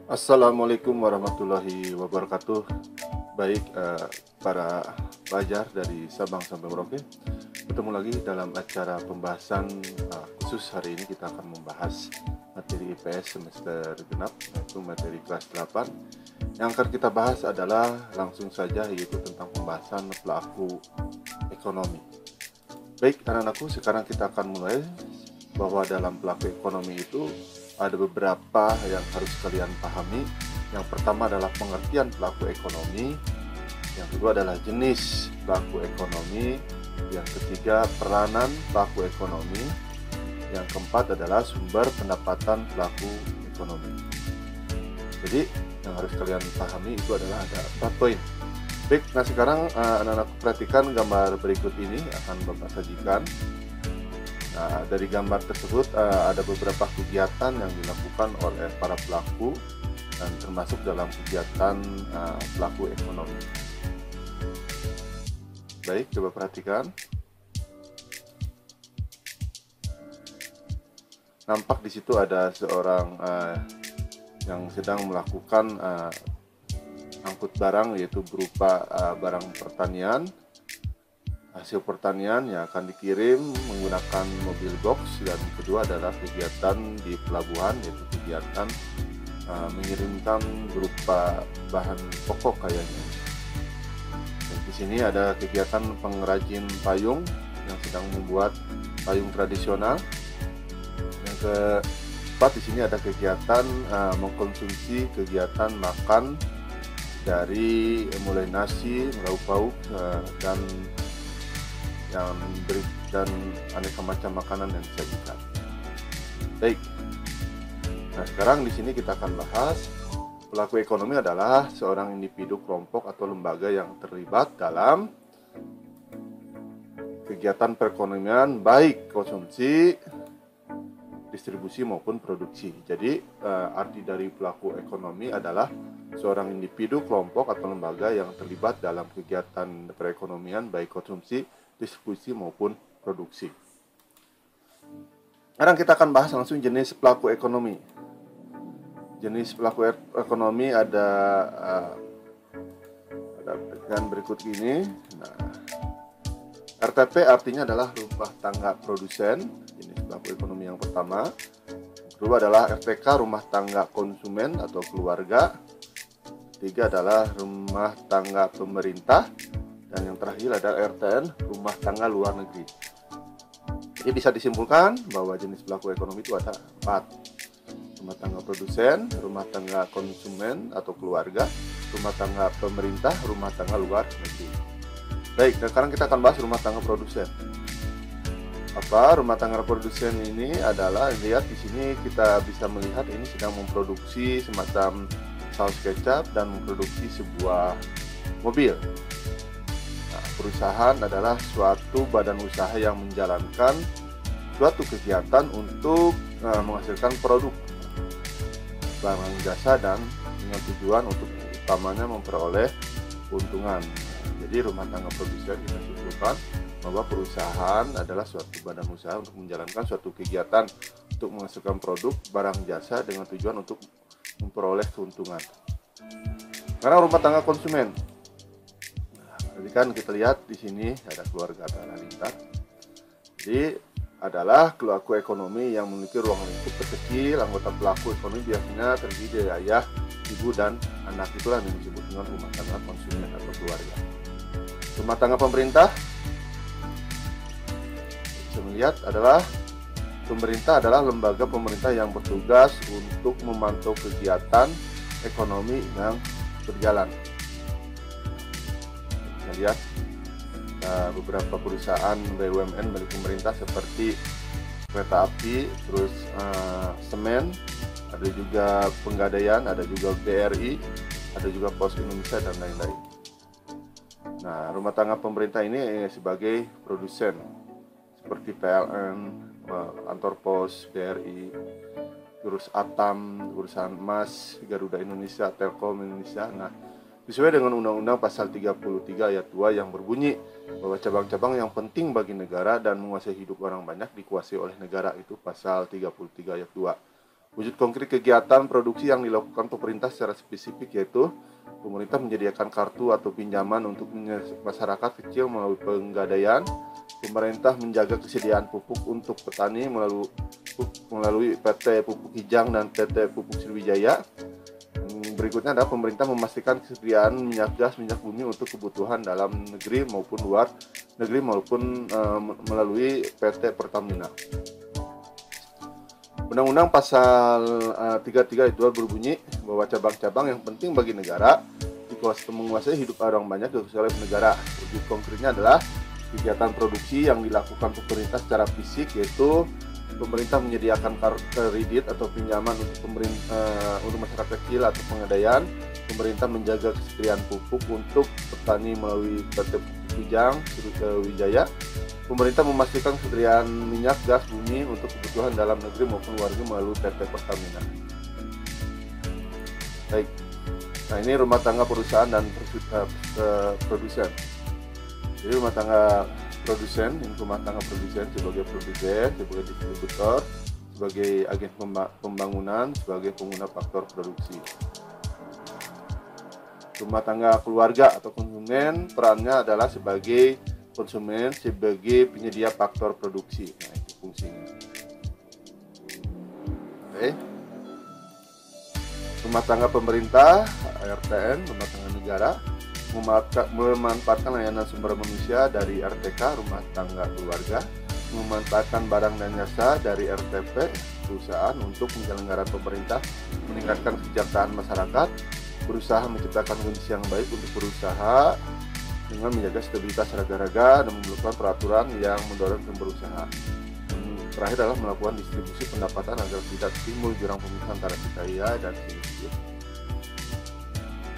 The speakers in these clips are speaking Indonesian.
Assalamualaikum warahmatullahi wabarakatuh. Baik, para pelajar dari Sabang sampai Merauke, bertemu lagi dalam acara pembahasan khusus. Hari ini kita akan membahas materi IPS semester genap, yaitu materi kelas 8. Yang akan kita bahas adalah langsung saja, yaitu tentang pembahasan pelaku ekonomi. Baik anak-anakku, sekarang kita akan mulai bahwa dalam pelaku ekonomi itu ada beberapa yang harus kalian pahami. Yang pertama adalah pengertian pelaku ekonomi, yang kedua adalah jenis pelaku ekonomi, yang ketiga peranan pelaku ekonomi, yang keempat adalah sumber pendapatan pelaku ekonomi. Jadi yang harus kalian pahami itu adalah ada 4 poin. Baik, nah sekarang anak-anakku perhatikan gambar berikut ini akan Bapak sajikan. Nah, dari gambar tersebut ada beberapa kegiatan yang dilakukan oleh para pelaku dan termasuk dalam kegiatan pelaku ekonomi. Baik, coba perhatikan. Nampak di situ ada seorang yang sedang melakukan angkut barang, yaitu berupa barang pertanian. Hasil pertanian yang akan dikirim menggunakan mobil box, dan kedua adalah kegiatan di pelabuhan, yaitu kegiatan mengirimkan berupa bahan pokok kayaknya. Dan di sini ada kegiatan pengrajin payung yang sedang membuat payung tradisional. Yang keempat, di sini ada kegiatan mengkonsumsi kegiatan makan dari mulai nasi, lauk pauk dan dan aneka macam makanan yang disajikan. Baik. Nah, sekarang di sini kita akan bahas pelaku ekonomi adalah seorang individu, kelompok atau lembaga yang terlibat dalam kegiatan perekonomian, baik konsumsi, distribusi maupun produksi. Jadi arti dari pelaku ekonomi adalah seorang individu, kelompok atau lembaga yang terlibat dalam kegiatan perekonomian, baik konsumsi, distribusi maupun produksi. Sekarang kita akan bahas langsung jenis pelaku ekonomi. Jenis pelaku ekonomi ada dengan berikut ini. Nah, RTP artinya adalah rumah tangga produsen, jenis pelaku ekonomi yang pertama. Yang kedua adalah RTK, rumah tangga konsumen atau keluarga. Ketiga adalah rumah tangga pemerintah. Dan yang terakhir adalah RTN, rumah tangga luar negeri. Jadi bisa disimpulkan bahwa jenis pelaku ekonomi itu ada 4. Rumah tangga produsen, rumah tangga konsumen atau keluarga, rumah tangga pemerintah, rumah tangga luar negeri. Baik, dan sekarang kita akan bahas rumah tangga produsen. Apa rumah tangga produsen ini adalah, lihat di sini kita bisa melihat ini sedang memproduksi semacam saus kecap dan memproduksi sebuah mobil. Perusahaan adalah suatu badan usaha yang menjalankan suatu kegiatan untuk menghasilkan produk, barang, jasa, dan dengan tujuan untuk utamanya memperoleh keuntungan. Jadi rumah tangga produsen kita simpulkan bahwa perusahaan adalah suatu badan usaha untuk menjalankan suatu kegiatan untuk menghasilkan produk, barang, jasa dengan tujuan untuk memperoleh keuntungan. Karena rumah tangga konsumen, jadi kan kita lihat di sini ada keluarga Halilintar. Jadi adalah pelaku ekonomi yang memiliki ruang lingkup terkecil. Anggota pelaku ekonomi biasanya terdiri dari ayah, ibu, dan anak. Itulah yang disebut dengan rumah tangga konsumen atau keluarga. Rumah tangga pemerintah, bisa melihat adalah pemerintah adalah lembaga pemerintah yang bertugas untuk memantau kegiatan ekonomi yang berjalan. Lihat beberapa perusahaan BUMN milik pemerintah seperti kereta api, terus semen, ada juga Pegadaian, ada juga BRI, ada juga Pos Indonesia, dan lain-lain. Nah, rumah tangga pemerintah ini sebagai produsen seperti PLN, kantor pos, BRI, terus Atam, perusahaan emas, Garuda Indonesia, Telkom Indonesia. Nah, sesuai dengan Undang-Undang Pasal 33 Ayat 2 yang berbunyi bahwa cabang-cabang yang penting bagi negara dan menguasai hidup orang banyak dikuasai oleh negara, itu Pasal 33 Ayat 2. Wujud konkret kegiatan produksi yang dilakukan pemerintah secara spesifik yaitu pemerintah menyediakan kartu atau pinjaman untuk masyarakat kecil melalui penggadaian. Pemerintah menjaga kesediaan pupuk untuk petani melalui PT Pupuk Hijang dan PT Pupuk Sriwijaya. Berikutnya adalah pemerintah memastikan kesediaan minyak gas, minyak bumi untuk kebutuhan dalam negeri maupun luar negeri maupun melalui PT Pertamina. Undang-Undang Pasal 33 itu berbunyi bahwa cabang-cabang yang penting bagi negara menguasai hidup orang banyak dikuasai oleh negara. Wujud konkretnya adalah kegiatan produksi yang dilakukan pemerintah secara fisik, yaitu pemerintah menyediakan kredit atau pinjaman untuk masyarakat kecil atau pengadaian. Pemerintah menjaga kesediaan pupuk untuk petani melalui PT Pupuk Hijang Sriwijaya. Pemerintah memastikan kesediaan minyak gas bumi untuk kebutuhan dalam negeri maupun luar negeri melalui PT Pertamina. Baik. Nah, ini rumah tangga perusahaan dan produsen. Jadi rumah tangga produsen sebagai produsen, sebagai distributor, sebagai agen pembangunan, sebagai pengguna faktor produksi. Rumah tangga keluarga atau konsumen perannya adalah sebagai konsumen, sebagai penyedia faktor produksi. Nah, itu fungsinya. Oke. Rumah tangga pemerintah, RTN, rumah tangga negara, memanfaatkan layanan sumber manusia dari RTK, rumah tangga keluarga, memanfaatkan barang dan jasa dari RTP, perusahaan untuk penyelenggaraan pemerintah, meningkatkan kesejahteraan masyarakat, berusaha menciptakan kondisi yang baik untuk berusaha dengan menjaga stabilitas harga-harga dan membuat peraturan yang mendorong berusaha. Terakhir adalah melakukan distribusi pendapatan agar tidak timbul jurang pemisahan antara si kaya dan si miskin.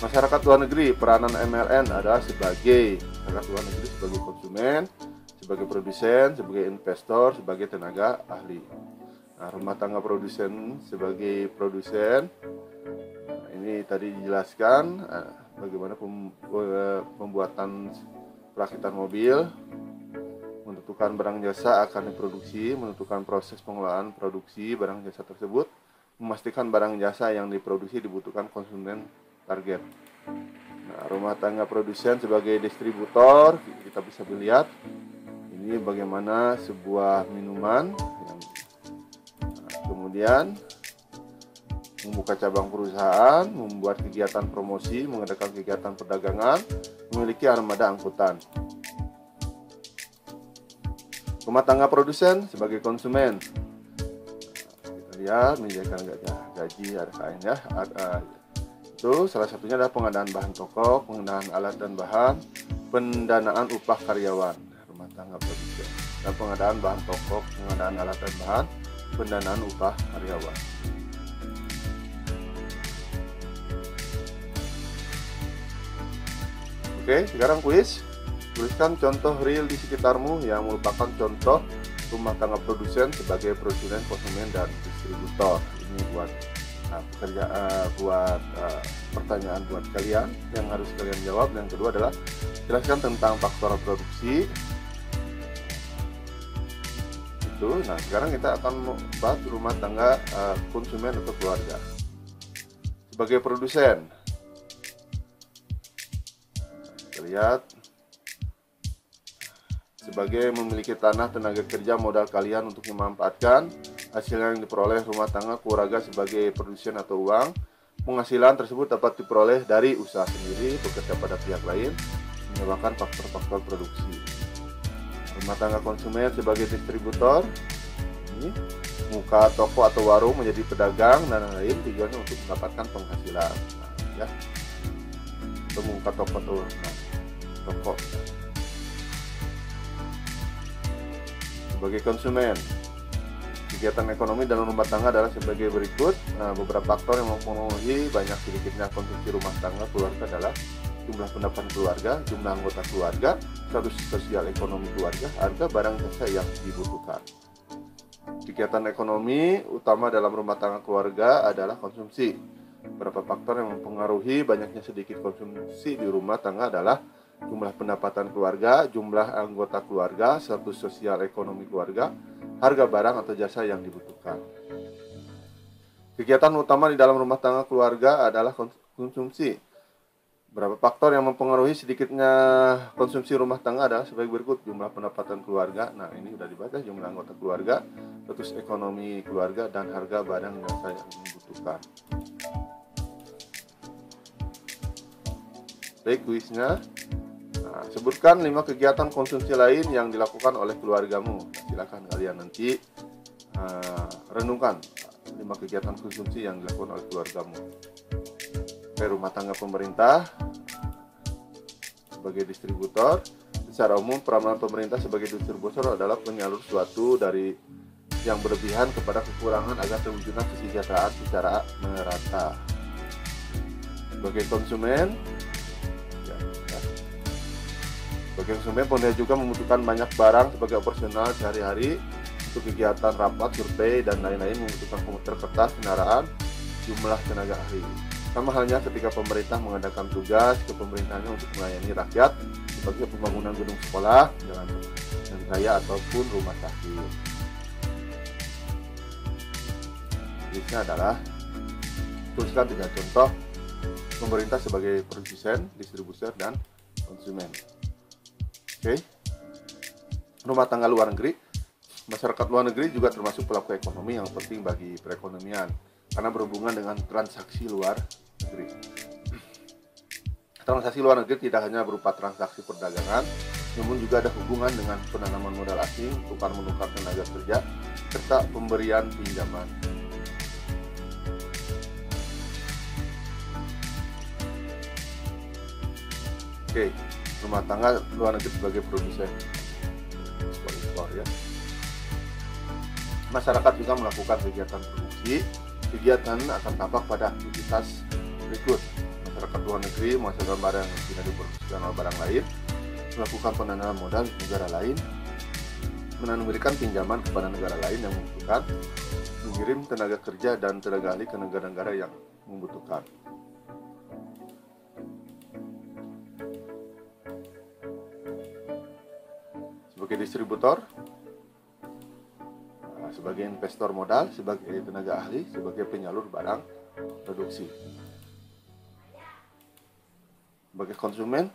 Masyarakat luar negeri, peranan MLN adalah sebagai masyarakat luar negeri sebagai konsumen, sebagai produsen, sebagai investor, sebagai tenaga ahli. Nah, rumah tangga produsen sebagai produsen. Nah, ini tadi dijelaskan bagaimana pembuatan perakitan mobil, menentukan barang jasa akan diproduksi, menentukan proses pengelolaan produksi barang jasa tersebut, memastikan barang jasa yang diproduksi dibutuhkan konsumen target. Nah, rumah tangga produsen sebagai distributor, kita bisa melihat ini bagaimana sebuah minuman yang kemudian membuka cabang perusahaan, membuat kegiatan promosi, mengadakan kegiatan perdagangan, memiliki armada angkutan. Rumah tangga produsen sebagai konsumen, kita lihat menyediakan gaji, ada kain ya, itu salah satunya adalah pengadaan bahan pokok, pengadaan alat dan bahan, pendanaan upah karyawan, rumah tangga produsen, dan pengadaan bahan pokok, pengadaan alat dan bahan, pendanaan upah karyawan. Oke, sekarang kuis. Tuliskan contoh real di sekitarmu yang merupakan contoh rumah tangga produsen sebagai produsen, konsumen, dan distributor. Ini buat pertanyaan buat kalian yang harus kalian jawab. Yang kedua adalah jelaskan tentang faktor produksi. Itu. Nah, sekarang kita akan bahas rumah tangga konsumen atau keluarga. Sebagai produsen, kita lihat sebagai memiliki tanah, tenaga kerja, modal kalian untuk memanfaatkan hasil yang diperoleh rumah tangga keluarga sebagai produsen atau uang. Penghasilan tersebut dapat diperoleh dari usaha sendiri, bekerja pada pihak lain, menyebabkan faktor-faktor produksi. Rumah tangga konsumen sebagai distributor, ini muka toko atau warung menjadi pedagang dan lain-lain, tujuannya untuk mendapatkan penghasilan. Nah, ya, itu muka toko atau toko. Sebagai konsumen, kegiatan ekonomi dalam rumah tangga adalah sebagai berikut. Beberapa faktor yang mempengaruhi banyak sedikitnya konsumsi rumah tangga keluarga adalah jumlah pendapatan keluarga, jumlah anggota keluarga, status sosial ekonomi keluarga, harga barang jasa yang dibutuhkan. Kegiatan ekonomi utama dalam rumah tangga keluarga adalah konsumsi. Beberapa faktor yang mempengaruhi banyaknya sedikit konsumsi di rumah tangga adalah jumlah pendapatan keluarga, jumlah anggota keluarga, status sosial ekonomi keluarga, harga barang atau jasa yang dibutuhkan. Kegiatan utama di dalam rumah tangga keluarga adalah konsumsi. Berapa faktor yang mempengaruhi sedikitnya konsumsi rumah tangga adalah sebagai berikut: jumlah pendapatan keluarga, nah ini sudah dibaca, jumlah anggota keluarga, status ekonomi keluarga, dan harga barang yang saya membutuhkan. Baik, kuisnya. Nah, sebutkan 5 kegiatan konsumsi lain yang dilakukan oleh keluargamu. Silakan kalian nanti renungkan 5 kegiatan konsumsi yang dilakukan oleh keluargamu. Rumah tangga pemerintah sebagai distributor. Secara umum, peranan pemerintah sebagai distributor adalah penyalur suatu dari yang berlebihan kepada kekurangan agar terwujudnya kesejahteraan secara merata. Sebagai konsumen, pengguna juga membutuhkan banyak barang sebagai operasional sehari-hari untuk kegiatan rapat, survei, dan lain-lain, membutuhkan komputer, kertas, kendaraan, jumlah tenaga ahli. Sama halnya ketika pemerintah mengadakan tugas kepemerintahannya untuk melayani rakyat sebagai pembangunan gedung sekolah, jalan raya, ataupun rumah sakit. Listnya adalah tuliskan 3 contoh pemerintah sebagai produsen, distributor, dan konsumen. Oke. Rumah tangga luar negeri. Masyarakat luar negeri juga termasuk pelaku ekonomi yang penting bagi perekonomian karena berhubungan dengan transaksi luar negeri. Transaksi luar negeri tidak hanya berupa transaksi perdagangan, namun juga ada hubungan dengan penanaman modal asing, tukar-menukar tenaga kerja, serta pemberian pinjaman. Oke, rumah tangga luar negeri sebagai produsen, ekspor ya. Masyarakat juga melakukan kegiatan produksi. Kegiatan akan tampak pada aktivitas berikut: masyarakat luar negeri menghasilkan barang yang tidak diproduksikan oleh barang lain, melakukan penanaman modal di negara lain, memberikan pinjaman kepada negara lain yang membutuhkan, mengirim tenaga kerja dan tenaga ahli ke negara-negara yang membutuhkan. Sebagai distributor, sebagai investor modal, sebagai tenaga ahli, sebagai penyalur barang produksi. Sebagai konsumen,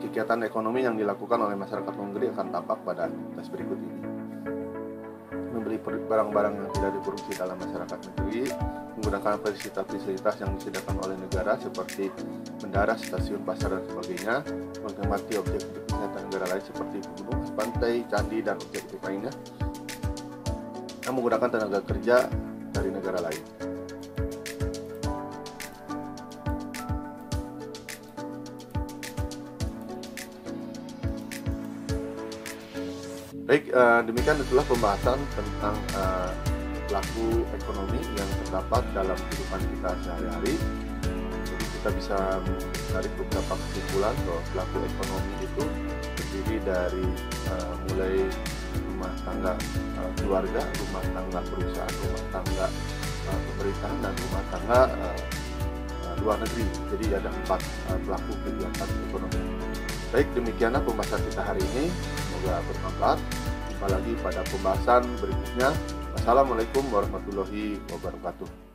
kegiatan ekonomi yang dilakukan oleh masyarakat luar negeri akan tampak pada aktivitas berikut ini: membeli barang-barang yang tidak diproduksi dalam masyarakat negeri, menggunakan fasilitas-fasilitas yang disediakan oleh negara seperti bandara, stasiun, pasar, dan sebagainya, mengamati objek-objek wisata negara lain seperti gunung, pantai, candi, dan objek-objek lainnya, yang menggunakan tenaga kerja dari negara lain. Baik, demikian itulah pembahasan tentang pelaku ekonomi yang terdapat dalam kehidupan kita sehari-hari. Jadi kita bisa menarik beberapa kesimpulan bahwa pelaku ekonomi itu terdiri dari mulai rumah tangga keluarga, rumah tangga perusahaan, rumah tangga pemerintahan, dan rumah tangga luar negeri. Jadi ada 4 pelaku kegiatan ekonomi. Baik, demikianlah pembahasan kita hari ini. Semoga bermanfaat. Jumpa lagi pada pembahasan berikutnya. Wassalamualaikum warahmatullahi wabarakatuh.